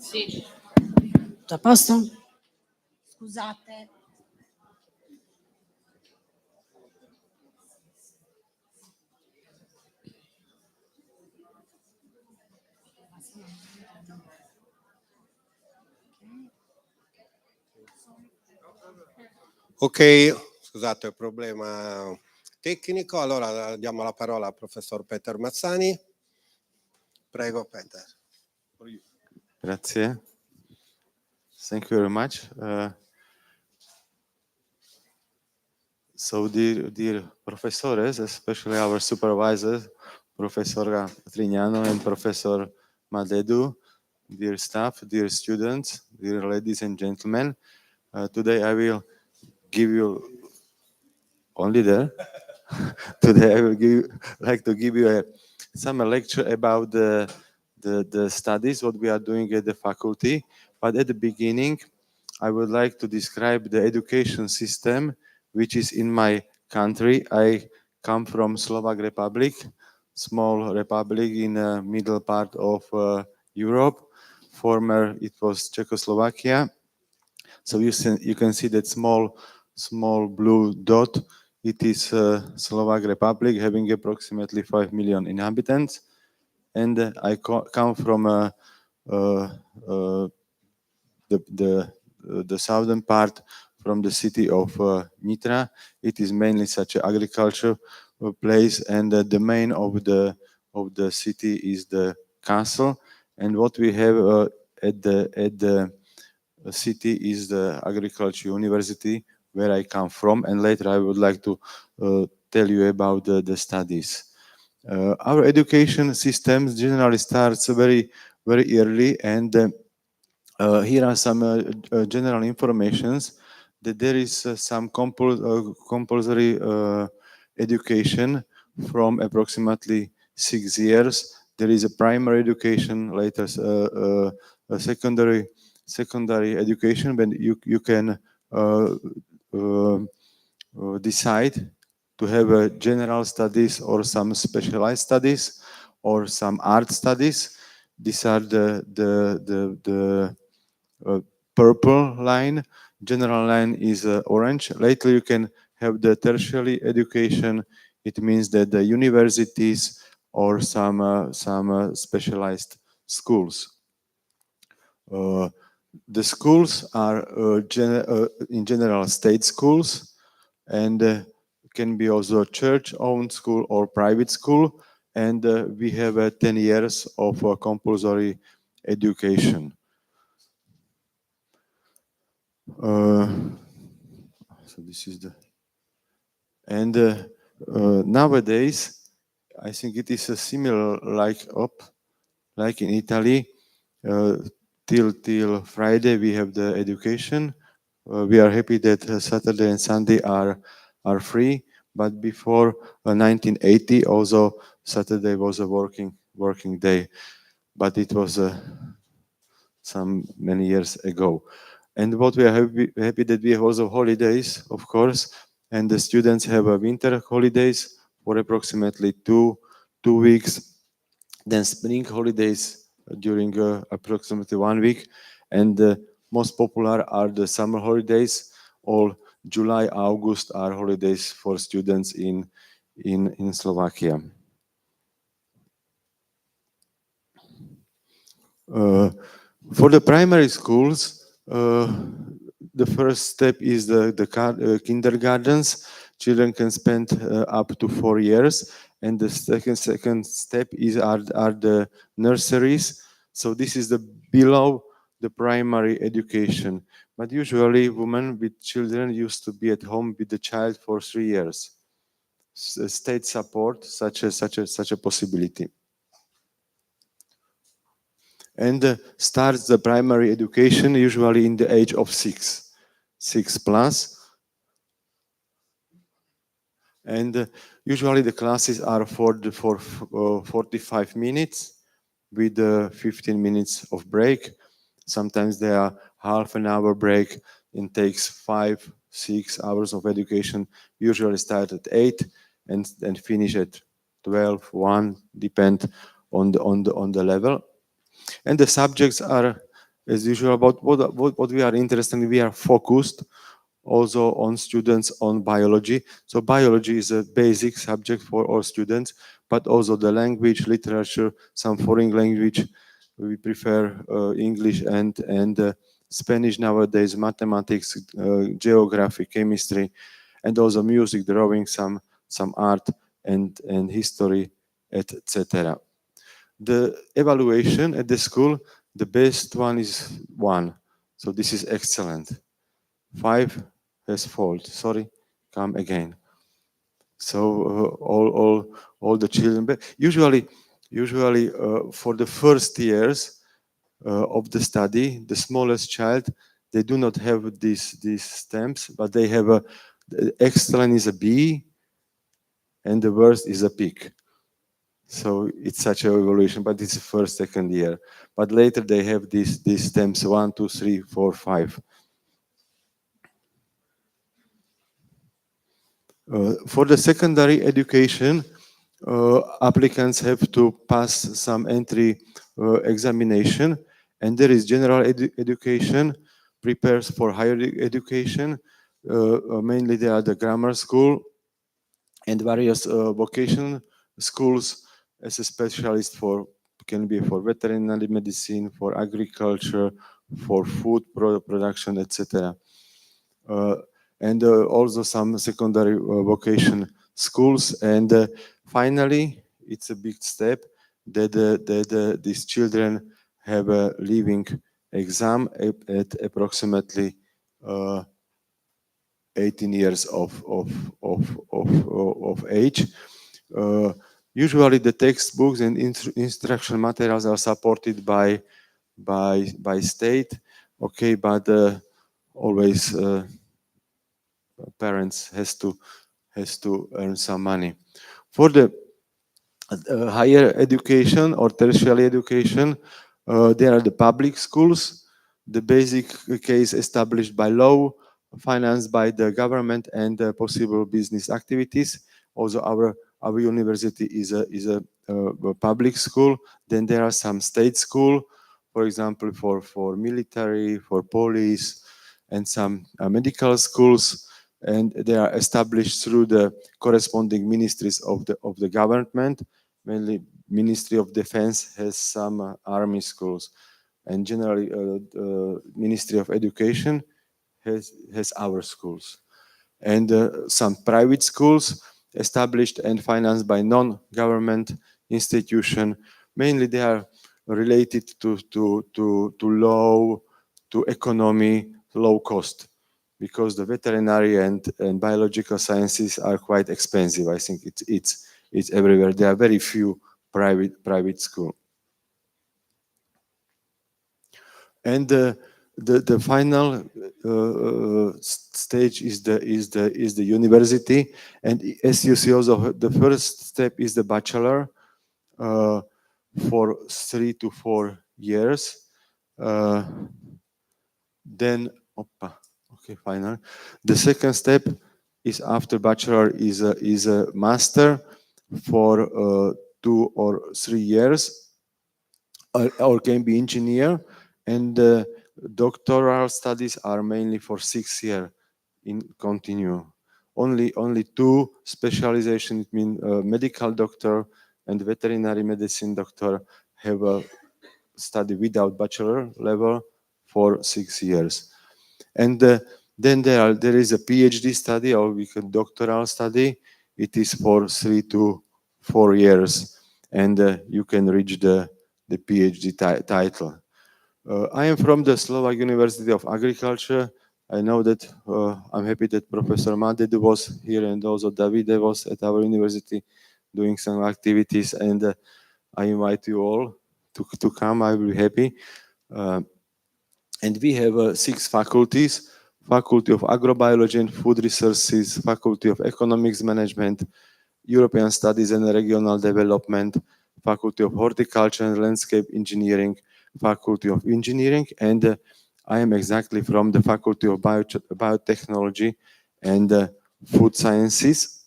Sì. Tutto a posto? Scusate. Ok, scusate il problema tecnico, allora diamo la parola al professor Peter Massanyi. Prego, Peter. Grazie. Thank you very much. So dear professors, especially our supervisors, Professor Trignano and Professor Madedu, dear staff, dear students, dear ladies and gentlemen, today I will give you only there. Today I will like to give you some lecture about the studies, what we are doing at the faculty. But at the beginning, I would like to describe the education system, which is in my country. I come from Slovak Republic, small republic in the middle part of Europe. Former, it was Czechoslovakia. So you can see that small blue dot. It is Slovak Republic having approximately 5 million inhabitants. And I come from the southern part, from the city of Nitra. It is mainly such an agriculture place, and the main of the city is the castle. And what we have at the city is the agriculture university where I come from, and later I would like to tell you about the studies. Our education system generally starts very early, and here are some general informations that there is some compulsory education from approximately 6 years. There is a primary education, later a secondary education, when you can decide to have a general studies or some specialized studies or some art studies. These are the purple line. General line is orange. Later you can have the tertiary education. It means that the universities or some specialized schools. The schools are in general state schools, and can be also a church-owned school or private school. And we have 10 years of compulsory education. So this is the, and nowadays I think it is a similar like in Italy. Till Friday we have the education. We are happy that Saturday and Sunday are free, but before 1980 also Saturday was a working day, but it was some many years ago. And what we are happy that we have also holidays, of course, and the students have a winter holidays for approximately two weeks, then spring holidays during approximately 1 week, and the most popular are the summer holidays. All July, August are holidays for students in Slovakia. For the primary schools, the first step is the kindergartens. Children can spend up to 4 years, and the second step are the nurseries. So this is the below the primary education. But usually, women with children used to be at home with the child for 3 years. State support such a possibility. And starts the primary education usually in the age of 6 plus. And usually the classes are for 45 minutes with 15 minutes of break. Sometimes they are half an hour break. It takes 5-6 hours of education. Usually start at 8 and finish at 12, 1, depend on the level. And the subjects are as usual, about what we are interested in. We are focused also on students on biology. So biology is a basic subject for all students, but also the language, literature, some foreign language. We prefer English and Spanish nowadays, mathematics, geography, chemistry, and also music, drawing, some art and history, etc. The evaluation at the school, the best one is 1. So this is excellent. 5 has fault. Sorry, come again. So all the children, but usually for the first years of the study, the smallest child, they do not have these stamps, but they have the excellent is a B, and the worst is a pick. So it's such an evaluation, but it's the first, second year. But later they have these stamps 1, 2, 3, 4, 5. For the secondary education, applicants have to pass some entry examination, and there is general education, prepares for higher education. Mainly there are the grammar school and various vocation schools as a specialist for, can be for veterinary medicine, for agriculture, for food production, etc. And also some secondary vocation schools. And finally, it's a big step that these children have a leaving exam at approximately 18 years of age. Usually the textbooks and instruction materials are supported by state, okay, but always parents has to earn some money. For the higher education or tertiary education, there are the public schools, the basic case established by law, financed by the government, and possible business activities. Also, our university is a public school. Then there are some state school, for example, for military, for police, and some medical schools, and they are established through the corresponding ministries of the government. Mainly, Ministry of Defense has some army schools, and generally, Ministry of Education has our schools, and some private schools established and financed by non-government institution. Mainly, they are related to law, to economy, low cost, because the veterinary and biological sciences are quite expensive. I think it's everywhere. There are very few private school. And the final stage is the university, and as you see, also the first step is the bachelor for 3 to 4 years. Then, okay, final. The second step is after bachelor is a master for 2 or 3 years, or can be engineer, and doctoral studies are mainly for 6 years in continue. Only 2 specialization, it means medical doctor and veterinary medicine doctor, have a study without bachelor level for 6 years. And then there is a PhD study, or we can doctoral study. It is for 3 to 4 years, and you can reach the PhD title. I am from the Slovak University of Agriculture. I know that I'm happy that Professor Maded was here, and also Davide was at our university doing some activities, and I invite you all to come. I will be happy. And we have 6 faculties: Faculty of Agrobiology and Food Resources, Faculty of Economics Management, European Studies and Regional Development, Faculty of Horticulture and Landscape Engineering, Faculty of Engineering, and I am exactly from the Faculty of Biotechnology and Food Sciences.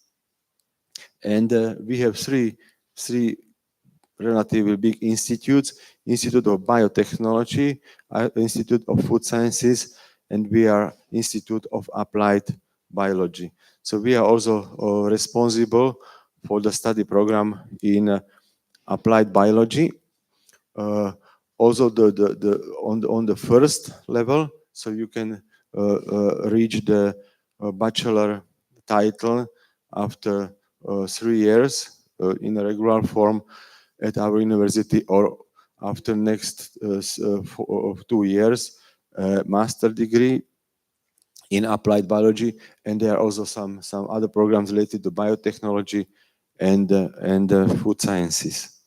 And we have three relatively big institutes: Institute of Biotechnology, Institute of Food Sciences, and we are Institute of Applied Biology. So we are also responsible for the study program in applied biology. Also on the first level, so you can reach the bachelor title after 3 years in a regular form at our university, or after next 2 years master degree in applied biology. And there are also some other programs related to biotechnology and food sciences.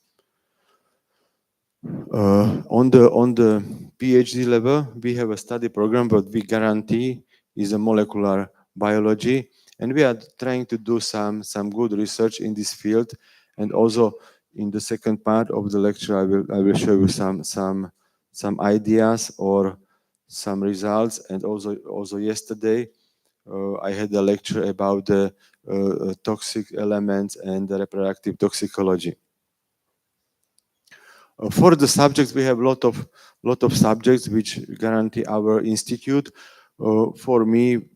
On the PhD level, we have a study program, but we guarantee is a molecular biology, and we are trying to do some good research in this field. And also in the second part of the lecture, I will show you some ideas or some results. And also yesterday, I had a lecture about the toxic elements and the reproductive toxicology. For the subjects, we have a lot of subjects which guarantee our institute. For me,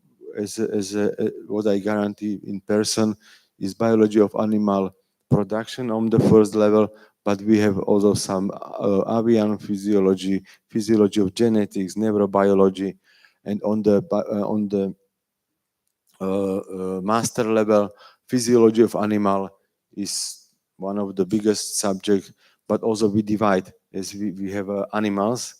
what I guarantee in person is biology of animal production on the first level, but we have also some avian physiology, physiology of genetics, neurobiology, and on the master level, physiology of animal is one of the biggest subjects. But also we divide, as we have animals,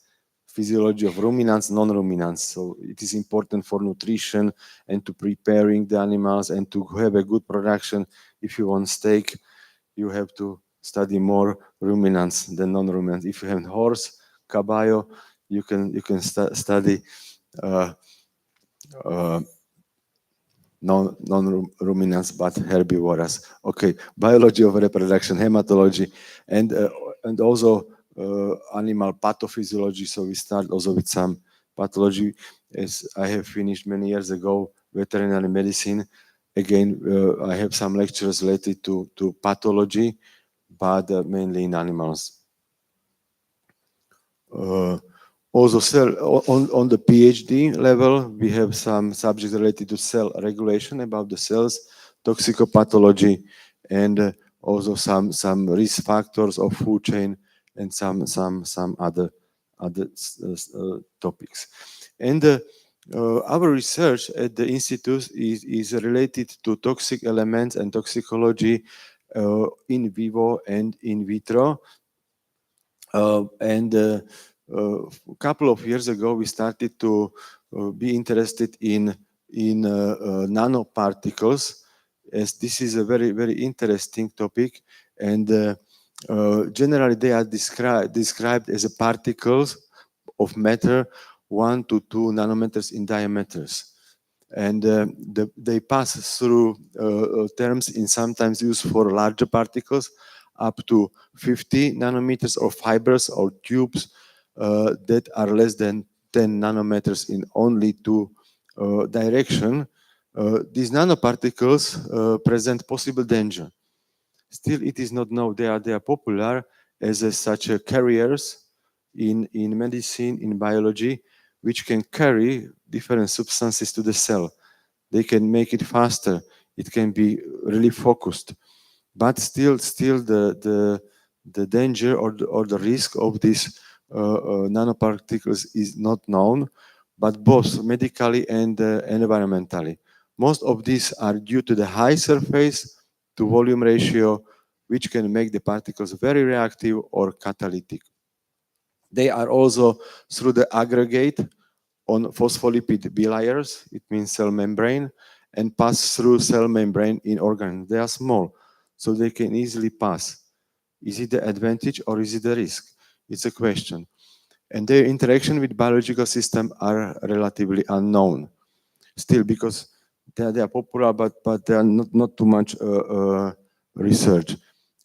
physiology of ruminants, non-ruminants. So it is important for nutrition and to preparing the animals and to have a good production. If you want steak, you have to study more ruminants than non-ruminants. If you have horse, caballo, you can study non-ruminants but herbivorous. Okay, biology of reproduction, hematology, and also animal pathophysiology. So we start also with some pathology. As I have finished many years ago veterinary medicine, again I have some lectures related to pathology, but mainly in animals. Also, on the PhD level, we have some subjects related to cell regulation, about the cells, toxicopathology, and also some risk factors of food chain, and some other topics. And our research at the institute is related to toxic elements and toxicology in vivo and in vitro. A couple of years ago, we started to be interested in nanoparticles, as this is a very interesting topic. And generally, they are described as particles of matter 1 to 2 nanometers in diameters. And they pass through terms in sometimes used for larger particles, up to 50 nanometers, or fibers or tubes that are less than 10 nanometers in only 2 direction. These nanoparticles present possible danger. Still, it is not known. They are popular as such carriers in medicine, in biology, which can carry different substances to the cell. They can make it faster. It can be really focused. But still the danger or the risk of these nanoparticles is not known, but both medically and environmentally. Most of these are due to the high surface to volume ratio, which can make the particles very reactive or catalytic. They are also through the aggregate on phospholipid bilayers, it means cell membrane, and pass through cell membrane in organs. They are small, so they can easily pass. Is it the advantage or is it the risk? It's a question. And their interaction with biological system are relatively unknown still, because they are popular, but they are not too much research.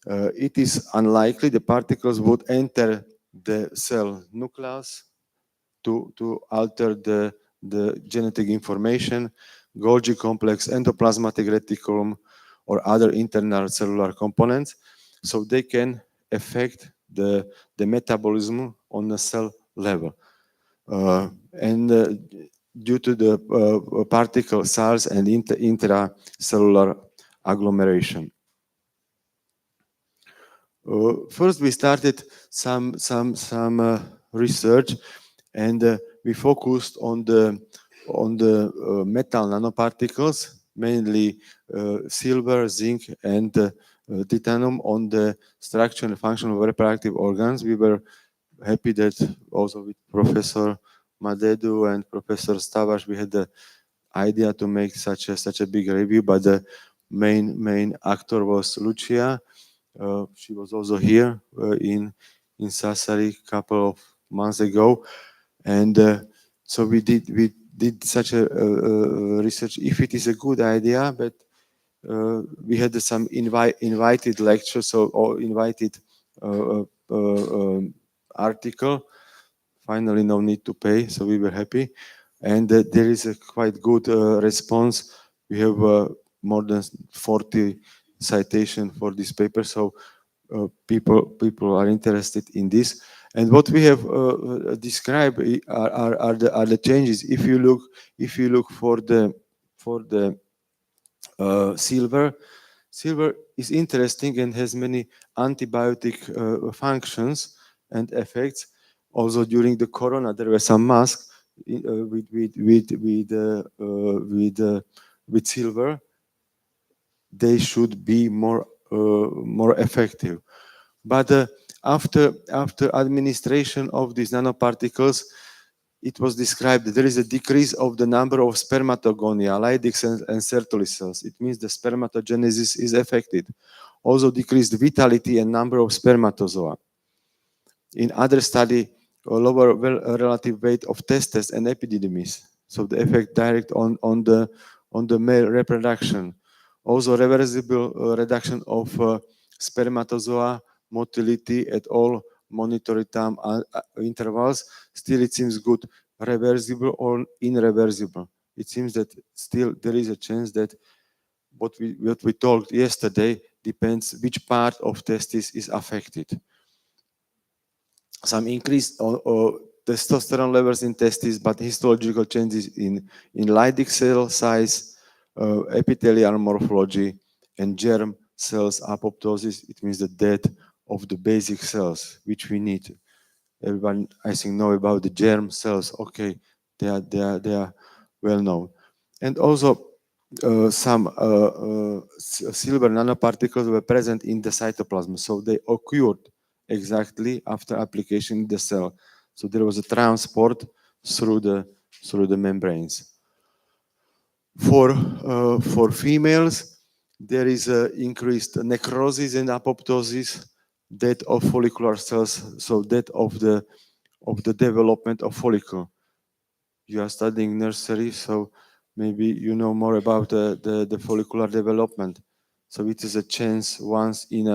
It is unlikely the particles would enter the cell nucleus to alter the genetic information, Golgi complex, endoplasmatic reticulum, or other internal cellular components. So they can affect the metabolism on the cell level. And due to the particle size and intracellular agglomeration. First, we started some research, and we focused on the metal nanoparticles, mainly silver, zinc, and titanium on the structure and function of reproductive organs. We were happy that also with Professor Madedu and Professor Stawarz, we had the idea to make such a big review, but the main actor was Lucia. She was also here in Sassari a couple of months ago, and so we did such a research. If it is a good idea, but we had some invited lectures or invited article. Finally, no need to pay, so we were happy, and there is a quite good response. We have more than 40 citation for this paper, so people are interested in this. And what we have described are the changes. If you look for the silver is interesting and has many antibiotic functions and effects. Also during the corona, there were some masks with silver. They should be more effective. But after administration of these nanoparticles, it was described that there is a decrease of the number of spermatogonia, Leydig's and Sertoli cells. It means the spermatogenesis is affected. Also decreased vitality and number of spermatozoa. In other study, a lower relative weight of testes and epididymis. So the effect direct on the male reproduction. Also reversible reduction of spermatozoa motility at all monitoring time intervals. Still it seems good, reversible or irreversible. It seems that still there is a chance that what we talked yesterday depends which part of testis is affected. Some increased testosterone levels in testes, but histological changes in Leydig cell size, epithelial morphology, and germ cells apoptosis. It means the death of the basic cells, which we need. Everyone, I think, know about the germ cells. Okay, they are well known. And also some silver nanoparticles were present in the cytoplasm, so they occurred exactly after application in the cell. So there was a transport through the membranes. For females, there is increased necrosis and apoptosis, death of follicular cells, so death of the development of follicle. You are studying nursery, so maybe you know more about the follicular development. So it is a chance once in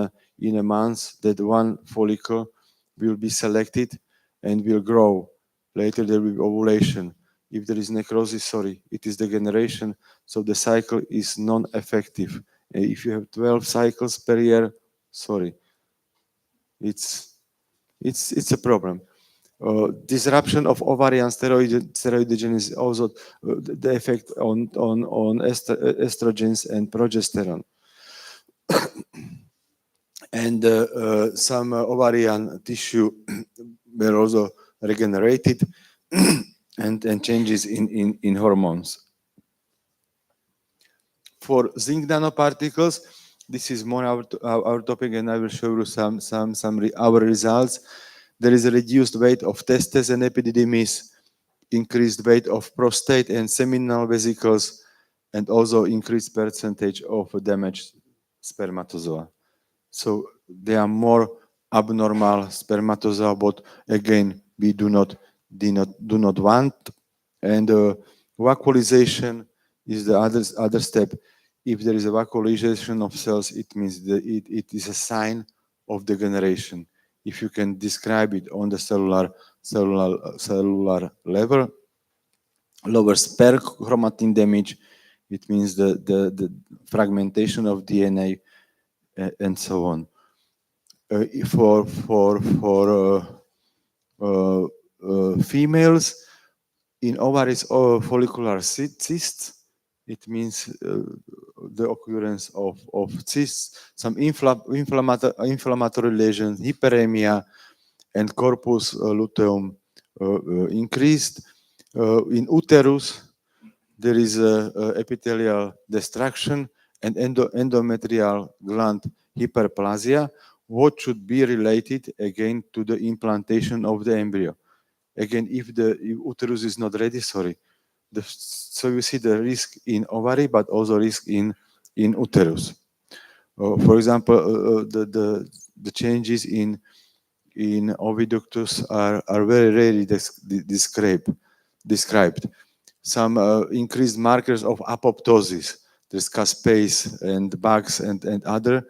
a month that one follicle will be selected and will grow. Later there will be ovulation. If there is necrosis, sorry, it is degeneration, so the cycle is non-effective. If you have 12 cycles per year, sorry, it's a problem. Disruption of ovarian steroidogenesis, also the effect on estrogens and progesterone. And some ovarian tissue were also regenerated and changes in hormones. For zinc nanoparticles, this is more our topic, and I will show you our results. There is a reduced weight of testes and epididymis, increased weight of prostate and seminal vesicles, and also increased percentage of damaged spermatozoa. So they are more abnormal spermatozoa, but again, we do not want. And vacuolization is the other step. If there is a vacuolization of cells, it means that it is a sign of degeneration. If you can describe it on the cellular level, lower spare chromatin damage, it means the fragmentation of DNA and so on. females in ovaries or follicular cysts. It means the occurrence of cysts, some inflammatory lesions, hyperemia, and corpus luteum increased. In uterus, there is epithelial destruction and endometrial gland hyperplasia, what should be related again to the implantation of the embryo. Again, if the uterus is not ready, so you see the risk in ovary, but also risk in uterus. For example, the changes in oviductus are very rarely described. Some increased markers of apoptosis. There's caspase and bugs and other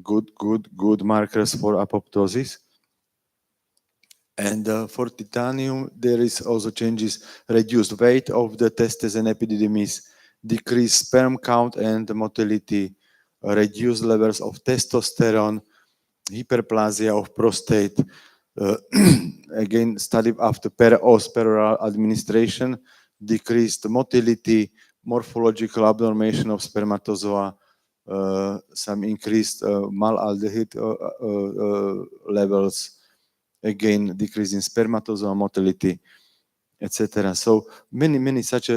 good markers for apoptosis. And for titanium, there is also changes, reduced weight of the testes and epididymis, decreased sperm count and motility, reduced levels of testosterone, hyperplasia of prostate. Again, studied after peroral administration, decreased motility, morphological abnormation of spermatozoa, some increased malaldehyd levels, again decrease in spermatozoa motility, etc. So many such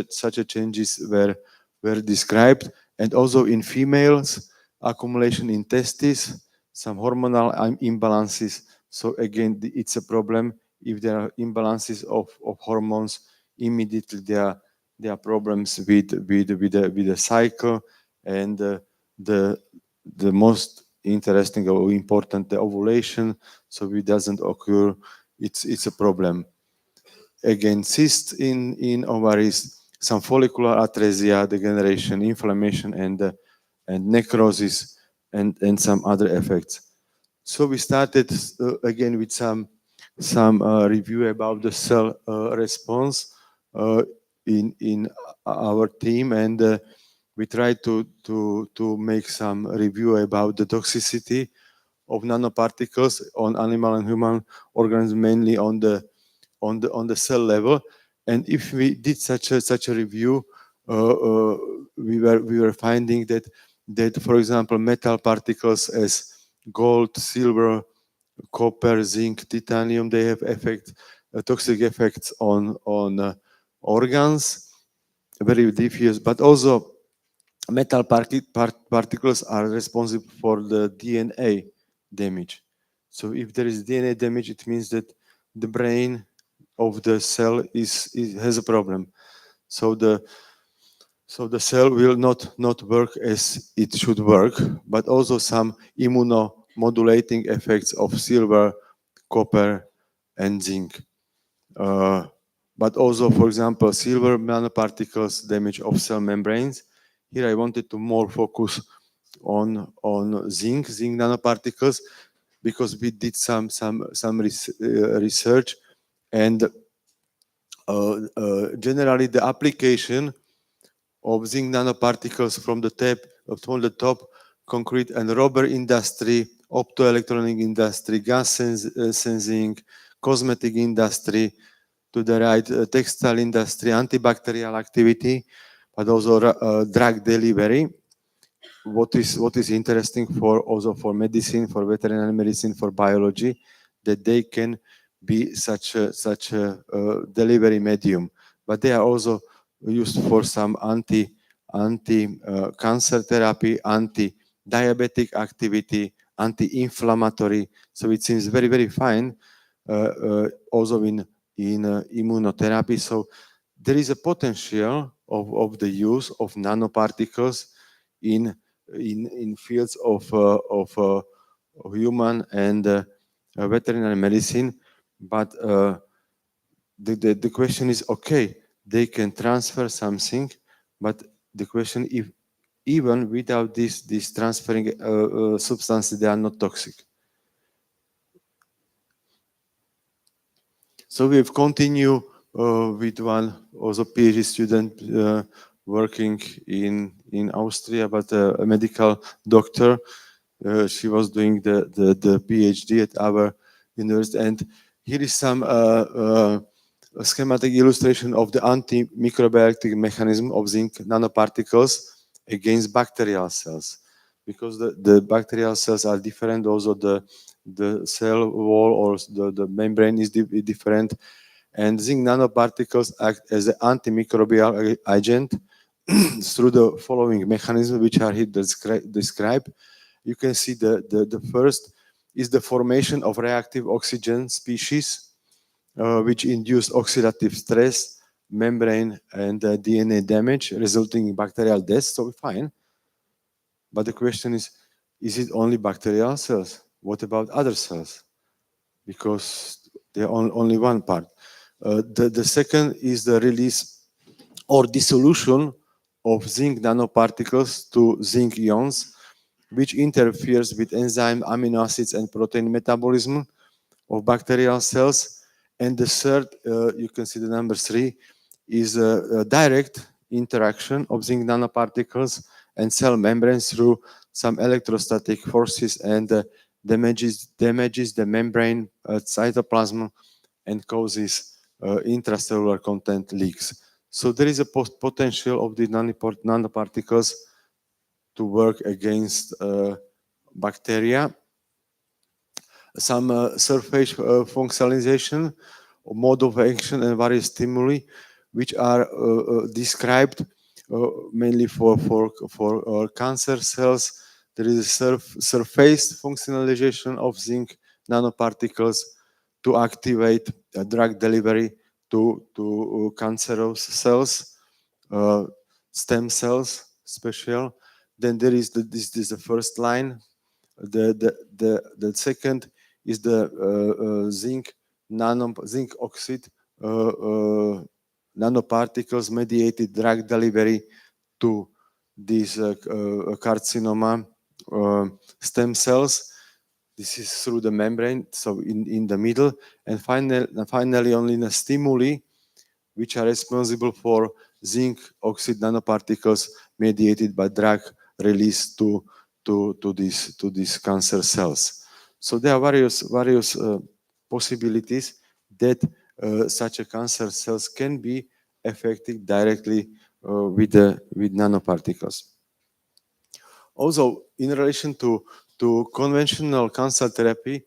changes were described, and also in females, accumulation in testes, some hormonal imbalances. So again, it's a problem if there are imbalances of hormones. Immediately there are problems with the cycle, and the most interesting or important, the ovulation. So if it doesn't occur, it's a problem. Again, cysts in ovaries, some follicular atresia, degeneration, inflammation, and necrosis, and some other effects. So we started again with some review about the cell response in our team, and we tried to make some review about the toxicity of nanoparticles on animal and human organisms, mainly on the cell level. And if we did such a review, we were finding that for example, metal particles as gold, silver, copper, zinc, titanium, they have toxic effects on organs, very diffuse, but also metal particles are responsible for the DNA damage. So if there is DNA damage, it means that the brain of the cell has a problem. So the cell will not work as it should work, but also some immunomodulating effects of silver, copper, and zinc. But also, for example, silver nanoparticles damage of cell membranes. Here I wanted to more focus on zinc nanoparticles, because we did some research, and generally the application of zinc nanoparticles from the top concrete and rubber industry, optoelectronic industry, gas sensing, cosmetic industry, to the right, textile industry, antibacterial activity, but also drug delivery. What is interesting for medicine, for veterinary medicine, for biology, that they can be such a delivery medium, but they are also used for some anti cancer therapy, anti-diabetic activity, anti-inflammatory. So it seems very fine. Also in immunotherapy. So there is a potential of the use of nanoparticles in fields of human and veterinary medicine, but the question is, okay, they can transfer something, but the question if even without this transferring substances, they are not toxic. So we've continued with one also PhD student working in Austria, but a medical doctor. She was doing the PhD at our university, and here is some a schematic illustration of the antimicrobial mechanism of zinc nanoparticles against bacterial cells, because the bacterial cells are different. Also, the cell wall or the membrane is different, and zinc nanoparticles act as an antimicrobial agent through the following mechanisms, which are here described. You can see the first is the formation of reactive oxygen species, which induce oxidative stress, membrane and DNA damage, resulting in bacterial death. So fine. But the question is it only bacterial cells? What about other cells? Because they're only one part. The second is the release or dissolution of zinc nanoparticles to zinc ions, which interferes with enzyme, amino acids, and protein metabolism of bacterial cells. And the third, you can see the number 3, is a direct interaction of zinc nanoparticles and cell membranes through some electrostatic forces, and damages the membrane cytoplasm and causes intracellular content leaks. So there is a potential of the nanoparticles to work against bacteria. Some surface functionalization, mode of action, and various stimuli, which are described mainly for cancer cells. There is a surface functionalization of zinc nanoparticles to activate drug delivery to cancerous cells, stem cells, special. Then there is this is the first line. The second is the zinc oxide nanoparticles mediated drug delivery to these carcinoma stem cells. This is through the membrane, so in the middle. And finally, only the stimuli, which are responsible for zinc oxide nanoparticles mediated by drug release to these cancer cells. So there are various possibilities that such a cancer cells can be affected directly with nanoparticles. Also, in relation to conventional cancer therapy,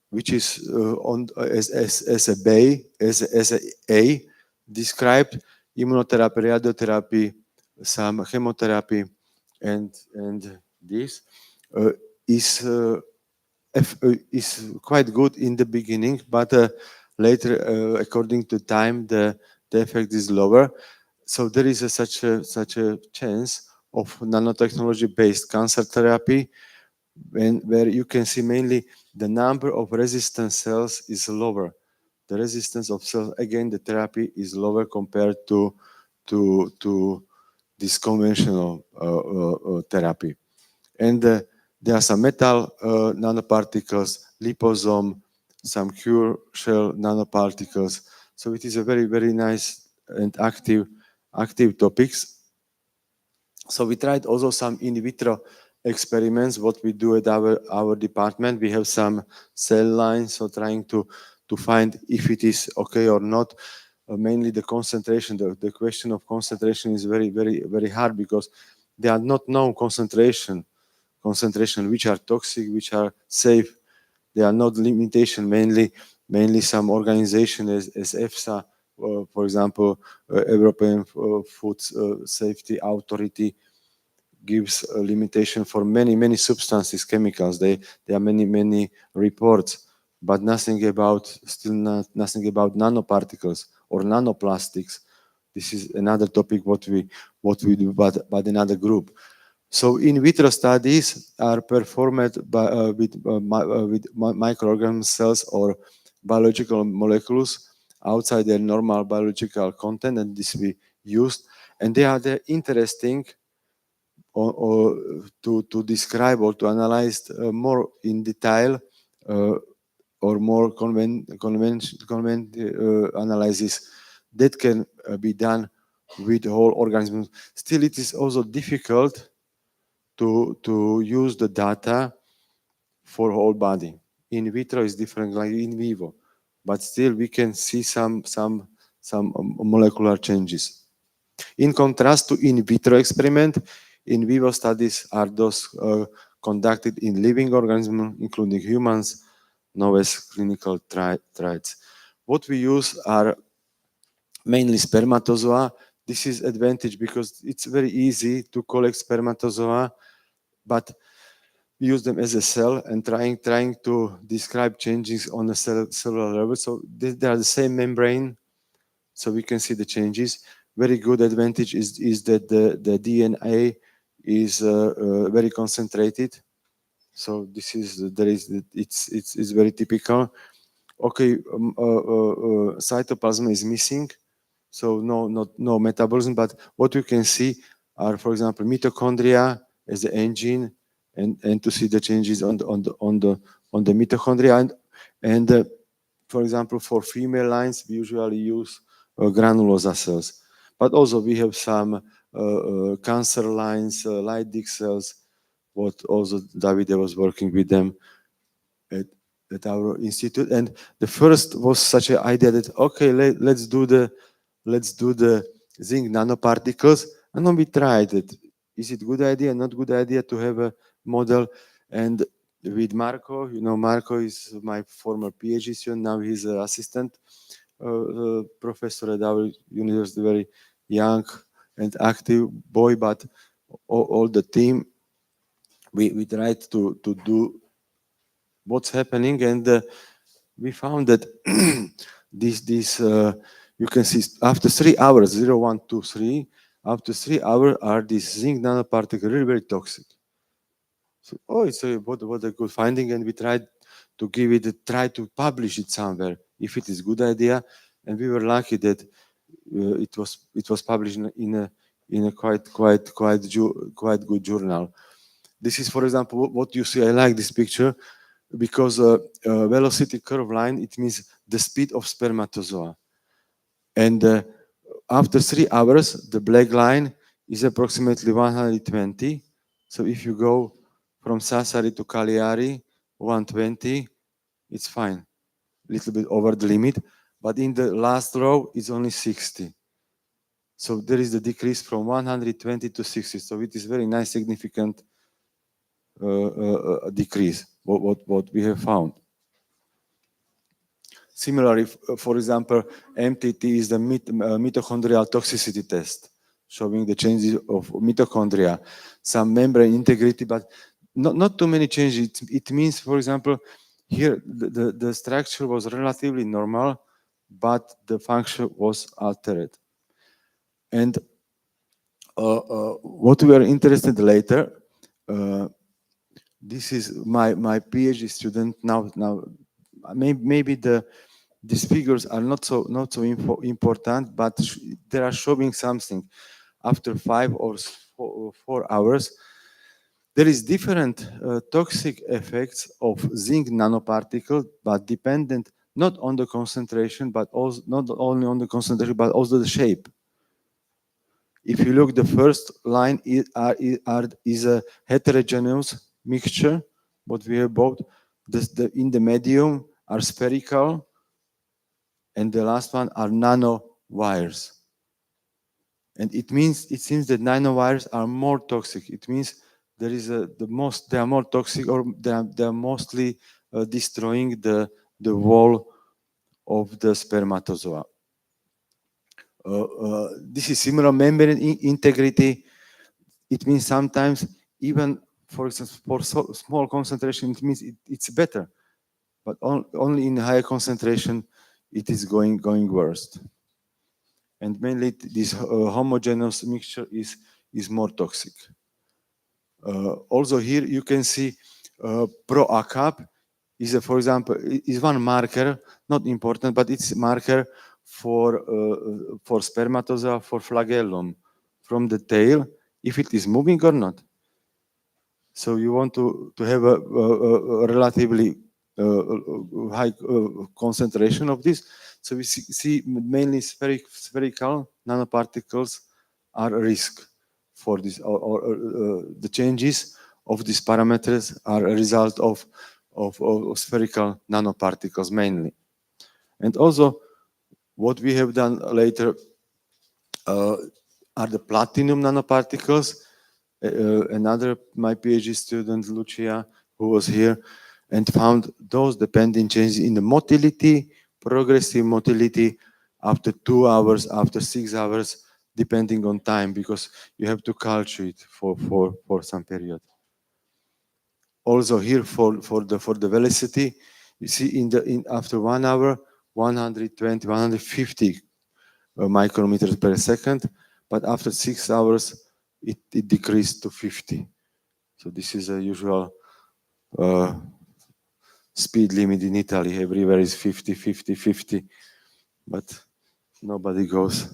which is as a described immunotherapy, radiotherapy, some chemotherapy, and this is quite good in the beginning, but later, according to time, the effect is lower. So there is such a chance of nanotechnology-based cancer therapy, where you can see mainly the number of resistant cells is lower. The resistance of cells, again, the therapy is lower compared to this conventional therapy. And there are some metal nanoparticles, liposome, some cure shell nanoparticles. So it is a very, very nice and active topics. So we tried also some in vitro experiments. What we do at our department, we have some cell lines, so trying to find if it is okay or not. Mainly the concentration. The question of concentration is very, very, very hard, because there are not known concentration which are toxic, which are safe. There are not limitation. Mainly some organization as EFSA, for example, European Food Safety Authority, gives a limitation for many substances, chemicals. There are many reports, but nothing about nanoparticles or nanoplastics. This is another topic what we do, but another group. So in vitro studies are performed with microorganism cells or biological molecules outside their normal biological content, and this we used. And they are interesting or to describe or to analyze more in detail or more analysis that can be done with whole organisms. Still, it is also difficult to use the data for whole body. In vitro is different like in vivo, but still we can see some molecular changes. In contrast to in vitro experiment, in vivo studies are those conducted in living organisms, including humans, known as clinical trials. What we use are mainly spermatozoa. This is advantage because it's very easy to collect spermatozoa, but use them as a cell and trying to describe changes on a cellular level. So they are the same membrane, so we can see the changes. Very good advantage is that the DNA is very concentrated. So this is it's very typical. Okay, cytoplasm is missing, so no metabolism. But what you can see are, for example, mitochondria as the engine, and to see the changes on the mitochondria, and for example, for female lines, we usually use granulosa cells, but also we have some cancer lines, Leydig cells. What also Davide was working with them at our institute, and the first was such an idea that okay, let's do the zinc nanoparticles, and then we tried it. Is it good idea, not good idea to have a model? And with Marco, Marco is my former PhD student, now he's an assistant professor at our university, very young and active boy, but all the team, we tried to do what's happening, and we found that this you can see after 3 hours, 0, 1, 2, 3, after 3 hours are these zinc nanoparticles really very toxic. So, it's what a good finding, and we tried to give it try to publish it somewhere if it is good idea, and we were lucky that it was published in a quite good journal. This is, for example, what you see. I like this picture because velocity curve line, it means the speed of spermatozoa. And after 3 hours, the black line is approximately 120. So if you go from Sassari to Cagliari, 120, it's fine. A little bit over the limit. But in the last row, it's only 60. So there is the decrease from 120 to 60. So it is very nice, significant decrease, what we have found. Similarly, for example, MTT is the mitochondrial toxicity test, showing the changes of mitochondria, some membrane integrity, but not too many changes. It means, for example, here the structure was relatively normal, but the function was altered. And what we are interested later, this is my PhD student now. Maybe these figures are not so important, but they are showing something. After 5 or 4 hours, there is different toxic effects of zinc nanoparticle, but dependent not on the concentration, but also not only on the concentration, but also the shape. If you look, the first line is a heterogeneous mixture, what we have both. In the medium are spherical, and the last one are nanowires. And it seems that nanowires are more toxic. It means they are more toxic, or they are mostly destroying the wall of the spermatozoa. This is similar membrane integrity. It means sometimes even, for instance, for small concentration, it means it's better, but only in higher concentration it is going worse. And mainly this homogeneous mixture is more toxic. Also here you can see ProACAP is, for example, is one marker, not important, but it's marker for spermatozoa, for flagellum, from the tail, if it is moving or not. So you want to have a relatively high concentration of this. So we see mainly spherical nanoparticles are a risk for this, or the changes of these parameters are a result of of spherical nanoparticles mainly. And also, what we have done later are the platinum nanoparticles. Another, my PhD student, Lucia, who was here, and found those dependent changes in the motility, progressive motility, after 2 hours, after 6 hours, depending on time, because you have to culture it for some period. Also here for the velocity, you see after 1 hour, 120, 150 micrometers per second, but after 6 hours, it decreased to 50. So this is a usual speed limit in Italy. Everywhere is 50, 50, 50, but nobody goes.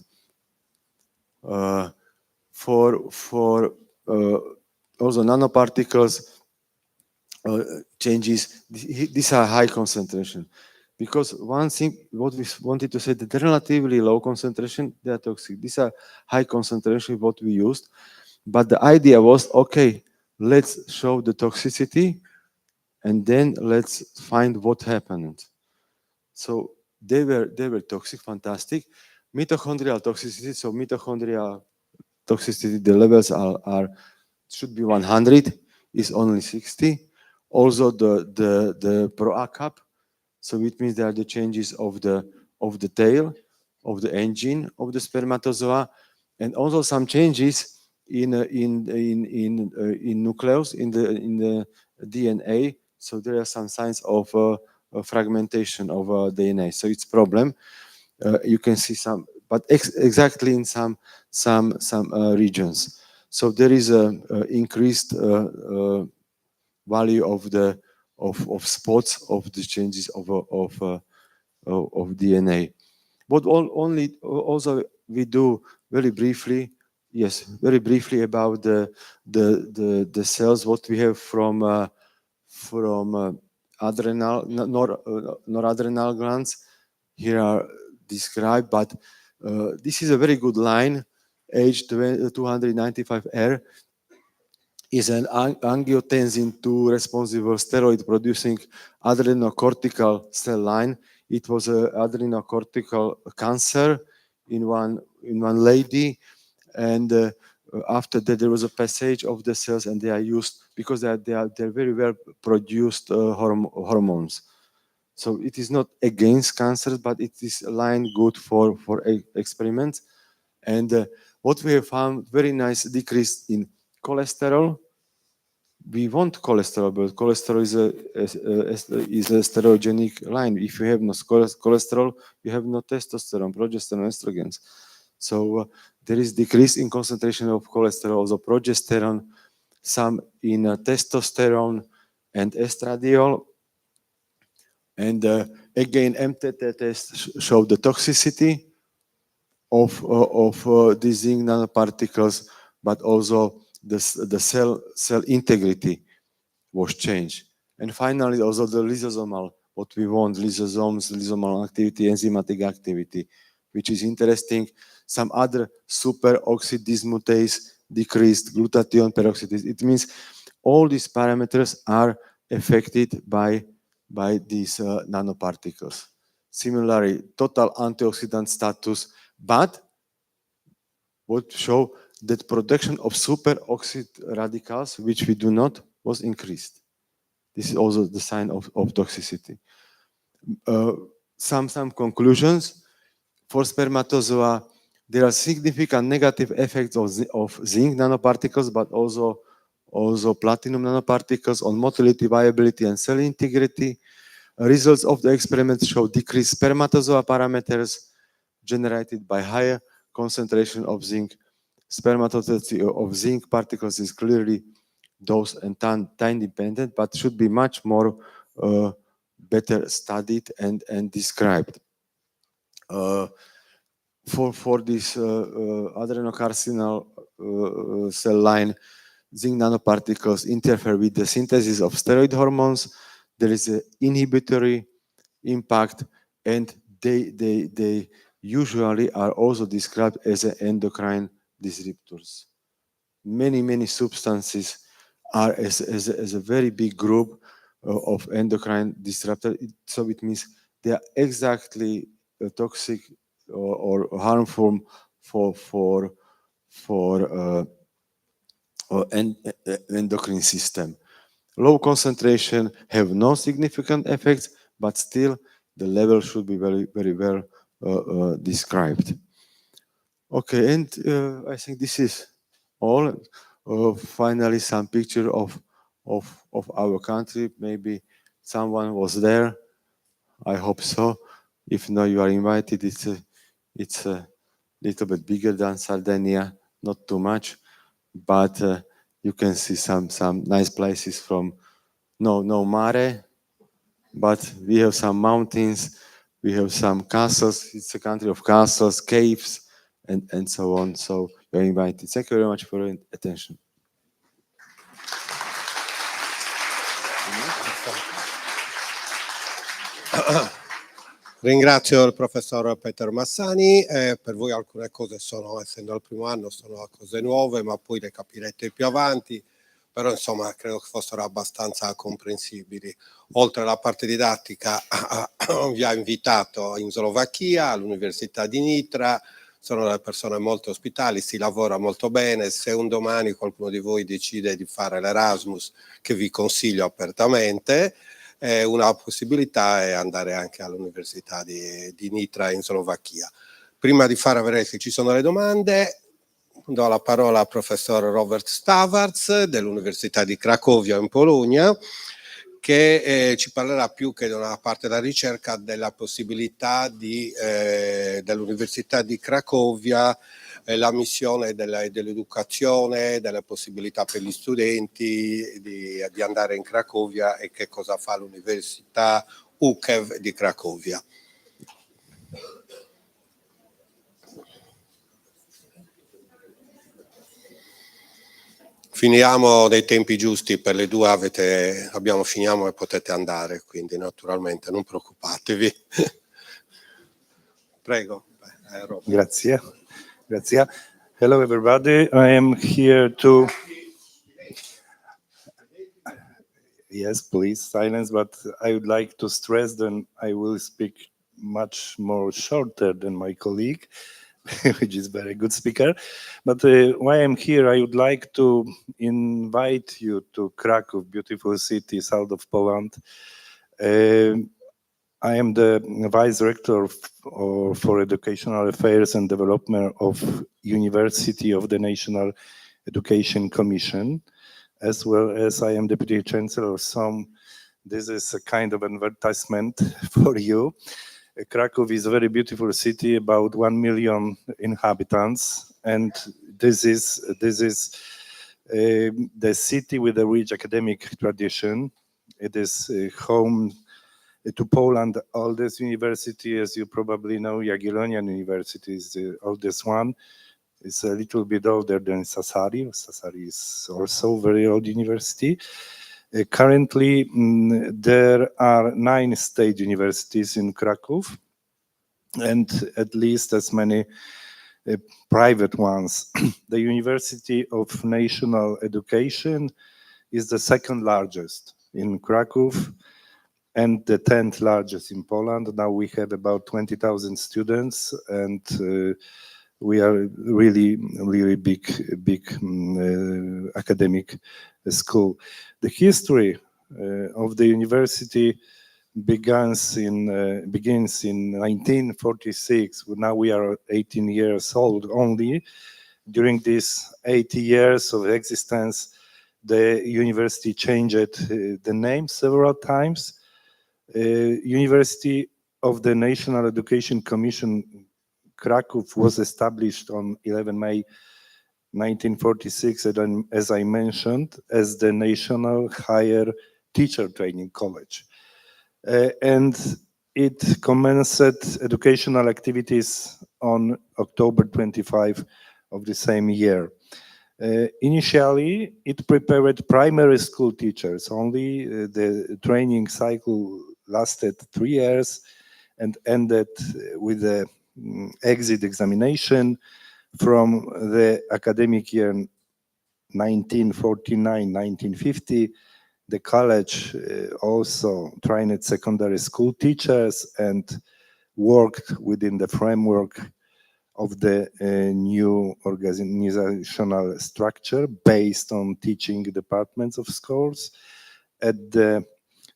For also nanoparticles changes, these are high concentration. Because one thing, what we wanted to say, that the relatively low concentration, they are toxic. These are high concentration, what we used. But the idea was, okay, let's show the toxicity and then let's find what happened. So they were toxic, fantastic. Mitochondrial toxicity, so mitochondrial toxicity, the levels are should be 100, is only 60. Also the proACAP, so it means there are the changes of the tail, of the engine of the spermatozoa, and also some changes in nucleus, in the DNA. So there are some signs of fragmentation of DNA. So it's problem. You can see some, but exactly in some regions. So there is a increased value of the spots of the changes of DNA. What only also we do very briefly, yes, very briefly about the cells what we have from adrenal noradrenal glands. Here are described, but this is a very good line. H295R is an angiotensin II responsible steroid producing adrenocortical cell line. It was an adrenocortical cancer in one lady, and after that there was a passage of the cells, and they are used because they're very well produced hormones. So it is not against cancer, but it is a line good for experiments. And what we have found, very nice decrease in cholesterol. We want cholesterol, but cholesterol is a steroidogenic line. If you have no cholesterol, you have no testosterone, progesterone, estrogens. So there is decrease in concentration of cholesterol, also progesterone, some in testosterone and estradiol. And again, MTT tests show the toxicity of these zinc nanoparticles, but also the cell integrity was changed. And finally, also the lysosomal, what we want, lysosomes, lysosomal activity, enzymatic activity, which is interesting. Some other superoxide dismutase decreased, glutathione peroxidase. It means all these parameters are affected by these nanoparticles. Similarly, total antioxidant status, but what show that production of superoxide radicals, which we do not, was increased. This is also the sign of toxicity. Some conclusions. For spermatozoa, there are significant negative effects of zinc nanoparticles, but also platinum nanoparticles on motility, viability, and cell integrity. Results of the experiments show decreased spermatozoa parameters generated by higher concentration of zinc. Spermatozoa of zinc particles is clearly dose and time dependent, but should be much more better studied and described. For this adrenocarcinal cell line, zinc nanoparticles interfere with the synthesis of steroid hormones. There is an inhibitory impact, and they usually are also described as endocrine disruptors. Many substances are as a very big group of endocrine disruptor. So it means they are exactly toxic or harmful for endocrine system. Low concentration have no significant effects, but still the level should be very, very well described. Okay, and I think this is all. Finally, some picture of our country. Maybe someone was there. I hope so. If not, you are invited. It's a little bit bigger than Sardinia, not too much, but you can see some nice places from no mare, but we have some mountains, we have some castles. It's a country of castles, caves, and so on. So you're invited. Thank you very much for your attention. Ringrazio il professor Peter Massanyi. Per voi alcune cose sono, essendo al primo anno, sono cose nuove, ma poi le capirete più avanti. Però insomma credo che fossero abbastanza comprensibili. Oltre alla parte didattica vi ha invitato in Slovacchia, all'Università di Nitra, sono delle persone molto ospitali, si lavora molto bene. Se un domani qualcuno di voi decide di fare l'Erasmus, che vi consiglio apertamente, una possibilità è andare anche all'Università di Nitra in Slovacchia. Prima di fare vedere se ci sono le domande, do la parola al professor Robert Stawarz dell'Università di Krakow in Polonia, che ci parlerà più che da una parte della ricerca della possibilità dell'Università di Cracovia, la missione dell'educazione, delle possibilità per gli studenti di andare in Cracovia e che cosa fa l'Università UKEW di Cracovia. Finiamo nei tempi giusti, per le due finiamo e potete andare, quindi naturalmente non preoccupatevi. Prego. Grazie. Grazie. Hello everybody, I am here to... Yes, please, silence, but I would like to stress that I will speak much more shorter than my colleague, which is very good speaker. But why I'm here, I would like to invite you to Krakow, beautiful city south of Poland. I am the Vice Rector for Educational Affairs and Development of University of the National Education Commission, as well as I am Deputy Chancellor. So this is a kind of advertisement for you. Krakow is a very beautiful city, about 1 million inhabitants, and this is the city with a rich academic tradition. It is home to Poland's oldest university, as you probably know. Jagiellonian University is the oldest one. It's a little bit older than Sassari. Sassari is also a very old university. Currently, there are 9 state universities in Krakow, and at least as many private ones. The University of National Education is the second largest in Krakow and the 10th largest in Poland. Now we have about 20,000 students, and we are really big academic school. The history of the university begins in 1946. Now we are 18 years old only. During these 80 years of existence, the university changed the name several times. University of the National Education Commission Krakow was established on 11 May 1946, as I mentioned, as the National Higher Teacher Training College. And it commenced educational activities on October 25 of the same year. Initially, it prepared primary school teachers only. The training cycle lasted 3 years and ended with the exit examination from the academic year 1949-1950. The college also trained secondary school teachers and worked within the framework of the new organizational structure based on teaching departments of schools. At the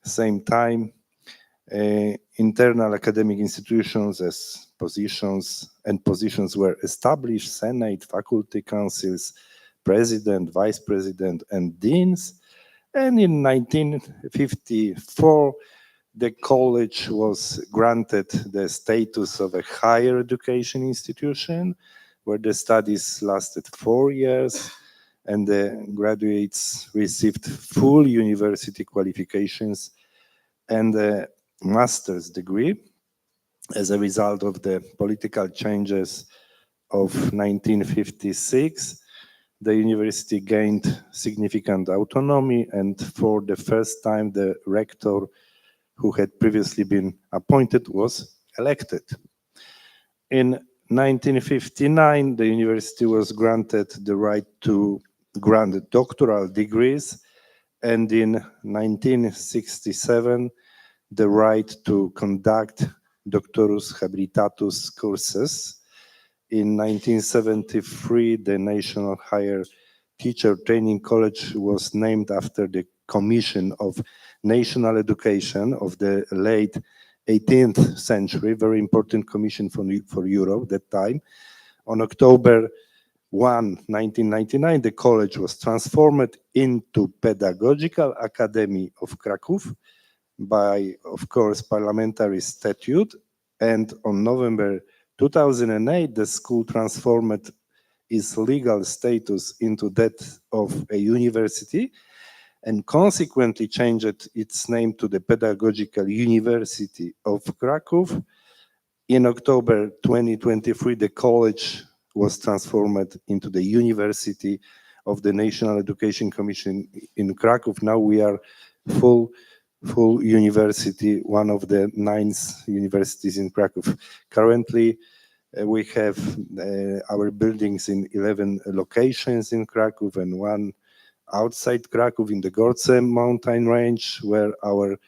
same time, internal academic institutions as positions were established: Senate, faculty councils, president, vice president, and deans. And in 1954, the college was granted the status of a higher education institution, where the studies lasted 4 years, and the graduates received full university qualifications and a master's degree. As a result of the political changes of 1956, the university gained significant autonomy, and for the first time, the rector, who had previously been appointed, was elected. In 1959, the university was granted the right to grant doctoral degrees, and in 1967, the right to conduct doctorus habilitatus courses. In 1973, the National Higher Teacher Training College was named after the Commission of National Education of the late 18th century, very important commission for Europe that time. On October 1, 1999, the college was transformed into Pedagogical Academy of Krakow by, of course, parliamentary statute. And on November 2008, the school transformed its legal status into that of a university and consequently changed its name to the Pedagogical University of Krakow. In October 2023, the college was transformed into the University of the National Education Commission in Krakow. Now we are full university, one of the 9 universities in Krakow. Currently, we have our buildings in 11 locations in Krakow and one outside Krakow in the Gorce mountain range, where our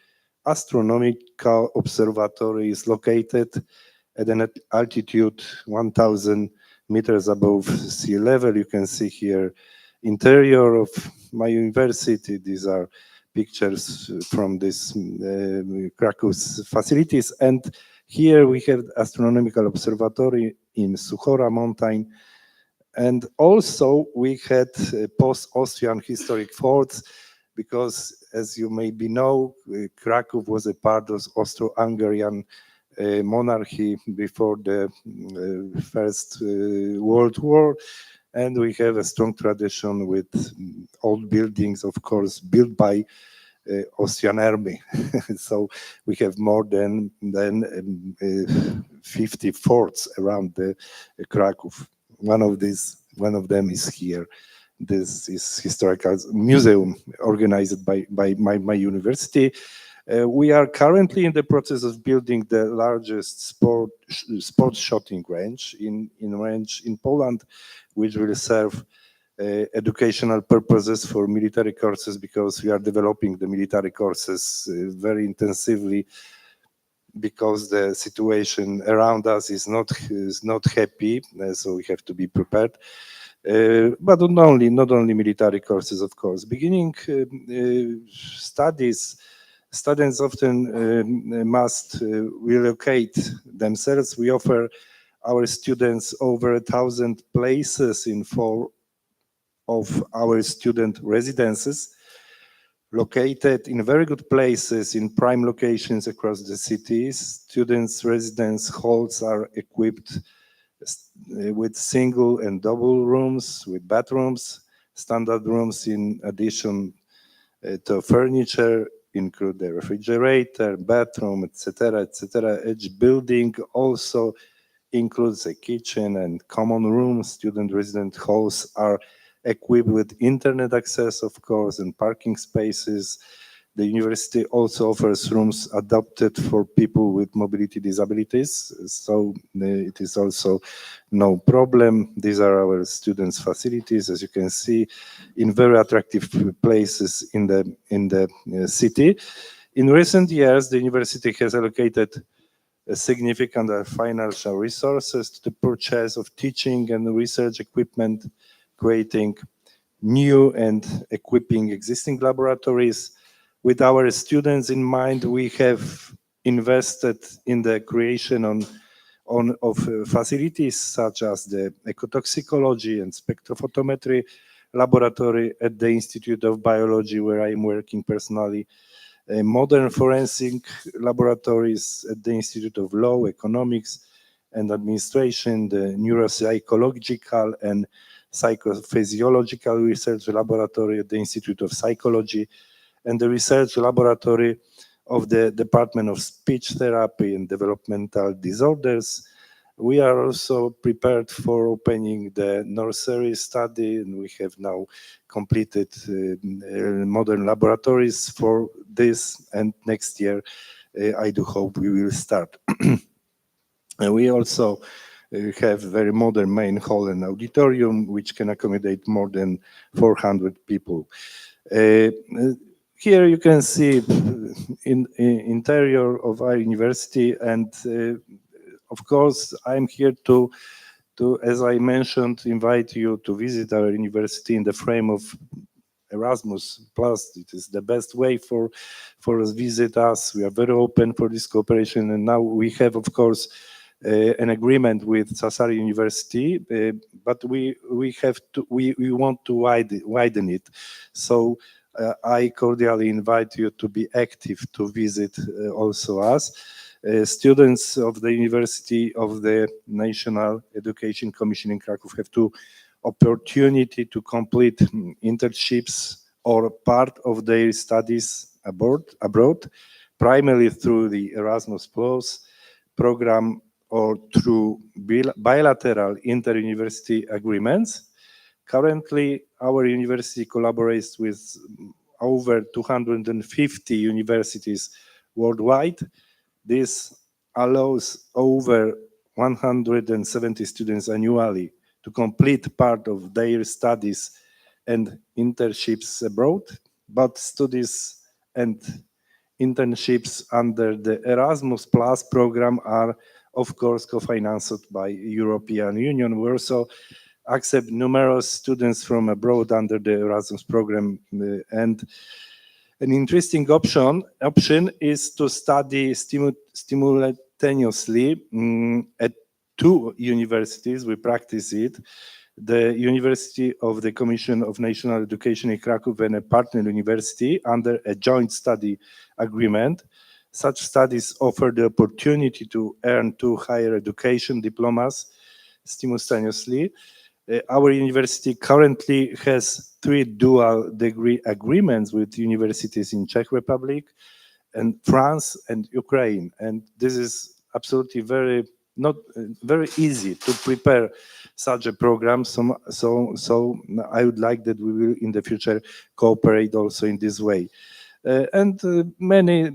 astronomical observatory is located at an altitude 1,000 meters above sea level. You can see here interior of my university. These are pictures from this Krakow's facilities. And here we have astronomical observatory in Suchora mountain. And also we had post-Austrian historic forts, because as you maybe know, Krakow was a part of Austro-Hungarian monarchy before the First World War. And we have a strong tradition with old buildings, of course, built by Austrian army. So we have more than 50 forts around the Krakow. One of them is here. This is historical museum organized by my university. We are currently in the process of building the largest sports shooting range in Poland, which will serve educational purposes for military courses, because we are developing the military courses very intensively, because the situation around us is not happy, so we have to be prepared. But not only military courses, of course. Beginning students often must relocate themselves. We offer our students over 1,000 places in 4 of our student residences, located in very good places in prime locations across the cities. Students' residence halls are equipped with single and double rooms, with bathrooms. Standard rooms, in addition to furniture, include the refrigerator, bathroom, etc., etc. Each building also includes a kitchen and common rooms. Student resident halls are equipped with internet access, of course, and parking spaces. The university also offers rooms adapted for people with mobility disabilities, so it is also no problem. These are our students' facilities, as you can see, in very attractive places in the city. In recent years, the university has allocated significant financial resources to the purchase of teaching and research equipment, creating new and equipping existing laboratories. With our students in mind, we have invested in the creation of facilities such as the ecotoxicology and spectrophotometry laboratory at the Institute of Biology, where I'm working personally, modern forensic laboratories at the Institute of Law, Economics, and Administration, the neuropsychological and psychophysiological research laboratory at the Institute of Psychology, and the research laboratory of the Department of Speech Therapy and Developmental Disorders. We are also prepared for opening the nursery study, and we have now completed modern laboratories for this, and next year I do hope we will start. And we also have very modern main hall and auditorium, which can accommodate more than 400 people. Here you can see in interior of our university, and of course I'm here to, as I mentioned, invite you to visit our university in the frame of Erasmus Plus. It is the best way for us visit us. We are very open for this cooperation, and now we have, of course, an agreement with Sassari University, but we want to widen it. So I cordially invite you to be active to visit also us. Students of the University of the National Education Commission in Krakow have two opportunity to complete internships or part of their studies abroad, primarily through the Erasmus Plus program or through bilateral inter-university agreements. Currently, our university collaborates with over 250 universities worldwide. This allows over 170 students annually to complete part of their studies and internships abroad, but studies and internships under the Erasmus Plus program are, of course, co-financed by European Union. We also accept numerous students from abroad under the Erasmus program, and an interesting option is to study simultaneously at two universities. We practice it. The University of the Commission of National Education in Krakow and a partner university under a joint study agreement. Such studies offer the opportunity to earn two higher education diplomas simultaneously. Our university currently has 3 dual degree agreements with universities in Czech Republic and France and Ukraine. And this is absolutely not very easy to prepare such a program. So I would like that we will in the future cooperate also in this way. And many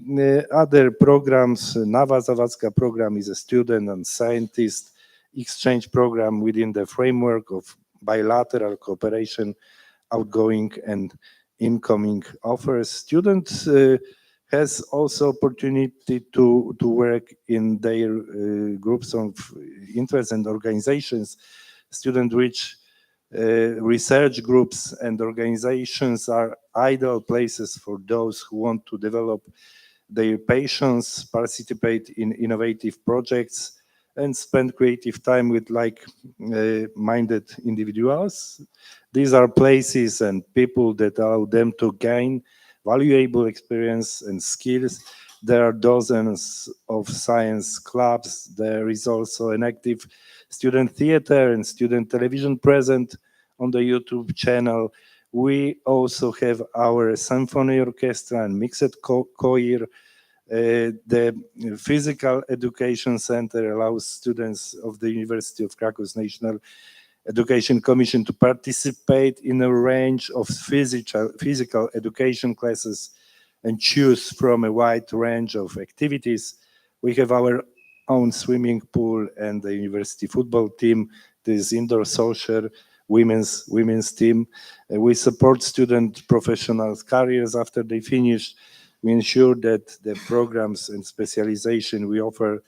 other programs. Nowa Zawadzka program is a student and scientist exchange program within the framework of bilateral cooperation, outgoing and incoming offers. Students has also opportunity to work in their groups of interest and organizations. Student rich research groups and organizations are ideal places for those who want to develop their passions, participate in innovative projects, and spend creative time with like-minded individuals. These are places and people that allow them to gain valuable experience and skills. There are dozens of science clubs. There is also an active student theater and student television present on the YouTube channel. We also have our symphony orchestra and mixed choir. The Physical Education Center allows students of the University of Krakow's National Education Commission to participate in a range of physical education classes and choose from a wide range of activities. We have our own swimming pool and the university football team. This indoor social women's team. We support student professional careers after they finish. We ensure that the programs and specialization we offer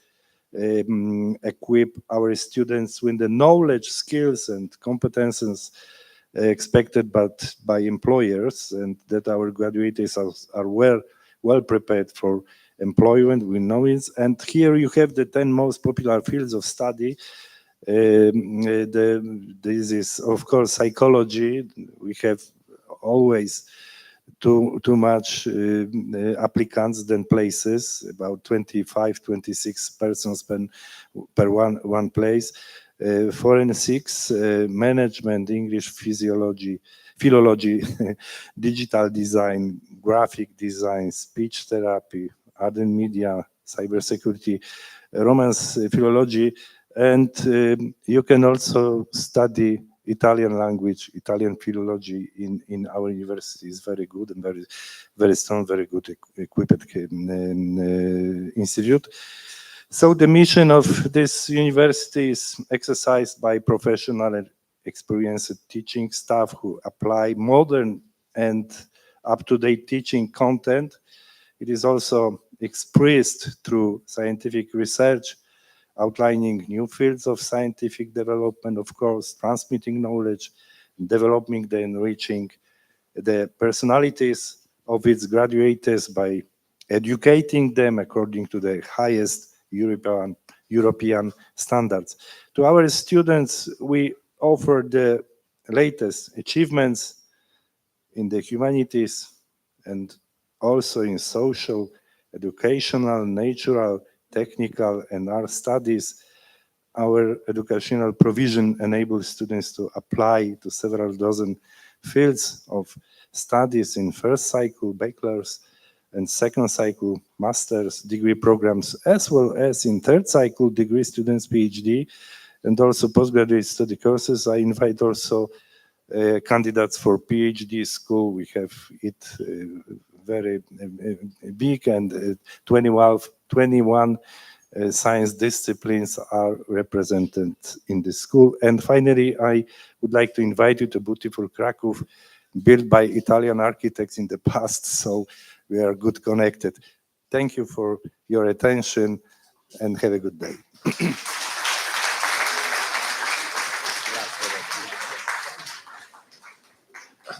equip our students with the knowledge, skills, and competences expected by employers, and that our graduates are well prepared for employment. We know it. And here you have the 10 most popular fields of study. This is, of course, psychology. We have always too much applicants than places, about 26 persons per one place. Forensics, management, English, philology, digital design, graphic design, speech therapy, art and media, cybersecurity, Romance philology, and you can also study Italian language, Italian philology in our university is very good and very strong, very good equipped institute. So the mission of this university is exercised by professional and experienced teaching staff who apply modern and up-to-date teaching content. It is also expressed through scientific research, outlining new fields of scientific development, of course, transmitting knowledge, developing the enriching the personalities of its graduates by educating them according to the highest European standards. To our students, we offer the latest achievements in the humanities and also in social, educational, natural, technical, and art studies. Our educational provision enables students to apply to several dozen fields of studies in first cycle bachelor's and second cycle master's degree programs, as well as in third cycle degree students, PhD, and also postgraduate study courses. I invite also candidates for PhD school. We have it very big, and 21 science disciplines are represented in the school. And finally, I would like to invite you to beautiful Krakow, built by Italian architects in the past, so we are good connected. Thank you for your attention and have a good day.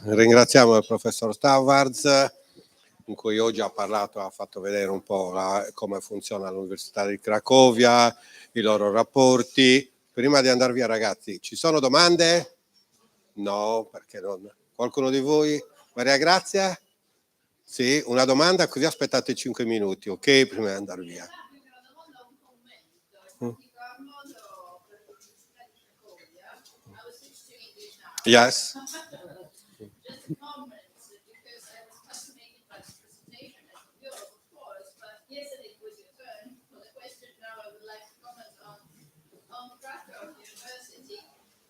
Ringraziamo il professor Stawarz, in cui oggi ha parlato, ha fatto vedere un po' come funziona l'Università di Cracovia, i loro rapporti. Prima di andare via, ragazzi, ci sono domande? No, perché non? Qualcuno di voi? Maria Grazia? Sì, una domanda, così aspettate 5 minuti, ok? Prima di andare via. Yes. Yesterday was your turn for the question. Now I would like to comment on Krakow University.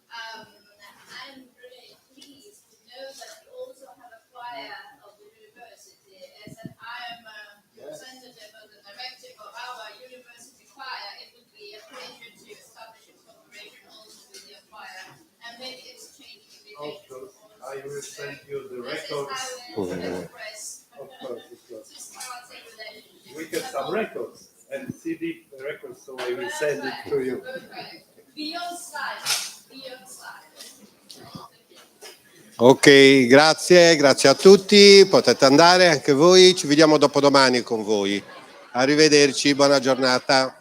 I'm really pleased to know that you also have a choir of the university. As I am a representative of the directive of our university choir, it would be a pleasure to establish a cooperation also with your choir and maybe exchange invitations. I will send you the records. Of course. We have some records and CD records, so I will send it to you. Okay. Beyond slide. Ok, grazie a tutti, potete andare anche voi, ci vediamo dopodomani con voi. Arrivederci, buona giornata.